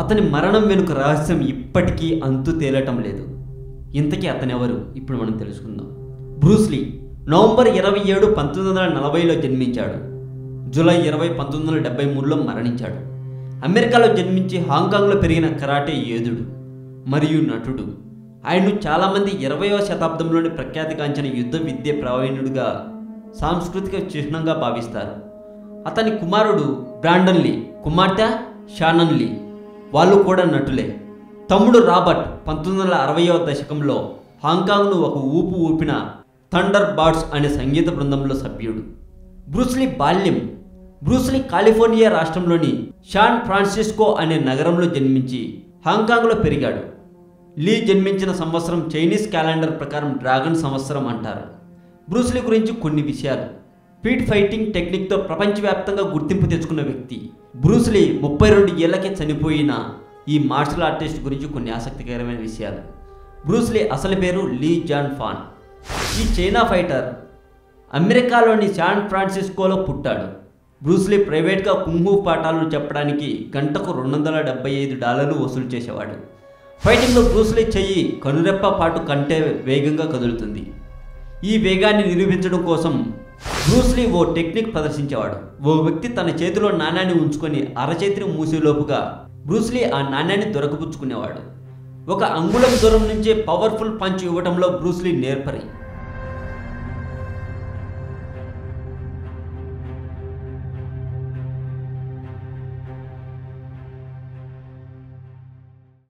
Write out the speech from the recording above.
అతని మరణం వెనుక రహస్యం ఇప్పటికీ అంతు తేలటం లేదు. ఇంతకీ అతనెవరు ఇప్పుడు మనం తెలుసుకుందాం. బ్రూస్ లీ నవంబర్ 27, 1940లో జన్మించాడు. జూలై 20, 1973లో మరణించాడు. అమెరికాలో జన్మించి హాంకాంగ్లో పెరిగిన కరాటే యోధుడు మరియు నటుడు. ఆయన్ను చాలామంది 20వ శతాబ్దంలోని ప్రఖ్యాతిగాంచిన యుద్ధ విద్య ప్రవీణుడిగా, సాంస్కృతిక చిహ్నంగా భావిస్తారు. అతని కుమారుడు బ్రాండన్ లీ, కుమార్తె షానన్ లీ, వాళ్ళు కూడా నటులే. తమ్ముడు రాబర్ట్ 1960వ దశకంలో హాంకాంగ్ను ఒక ఊపు ఊపిన థండర్ బర్డ్స్ అనే సంగీత బృందంలో సభ్యుడు. బ్రూస్ లీ బాల్యం. బ్రూస్ లీ కాలిఫోర్నియా రాష్ట్రంలోని శాన్ ఫ్రాన్సిస్కో అనే నగరంలో జన్మించి హాంకాంగ్లో పెరిగాడు. లీ జన్మించిన సంవత్సరం చైనీస్ క్యాలెండర్ ప్రకారం డ్రాగన్ సంవత్సరం అంటారు. బ్రూస్ లీ గురించి కొన్ని విషయాలు. స్పీడ్ ఫైటింగ్ టెక్నిక్తో ప్రపంచవ్యాప్తంగా గుర్తింపు తెచ్చుకున్న వ్యక్తి. బ్రూస్ లీ 32 ఏళ్లకే చనిపోయిన ఈ మార్షల్ ఆర్టిస్ట్ గురించి కొన్ని ఆసక్తికరమైన విషయాలు. బ్రూస్ లీ అసలు పేరు లీ జాన్ ఫాన్. ఈ చైనా ఫైటర్ అమెరికాలోని శాన్ ఫ్రాన్సిస్కోలో పుట్టాడు. బ్రూస్ లీ ప్రైవేట్గా కుంగ్ఫూ పాఠాలు చెప్పడానికి గంటకు $275 వసూలు చేసేవాడు. ఫైటింగ్లో బ్రూస్ లీ చెయ్యి కనురెప్ప పాటు కంటే వేగంగా కదులుతుంది. ఈ వేగాన్ని నిరూపించడం కోసం బ్రూస్ లీ ఓ టెక్నిక్ ప్రదర్శించేవాడు. ఓ వ్యక్తి తన చేతిలో నాణ్యాన్ని ఉంచుకొని అరచేతిని మూసేలోపుగా బ్రూస్ లీ ఆ నాణ్యాన్ని దొరకపుచ్చుకునేవాడు. ఒక అంగుళం దూరం నుంచే పవర్ఫుల్ పంచ్ ఇవ్వడంలో బ్రూస్ లీ నేర్పరి.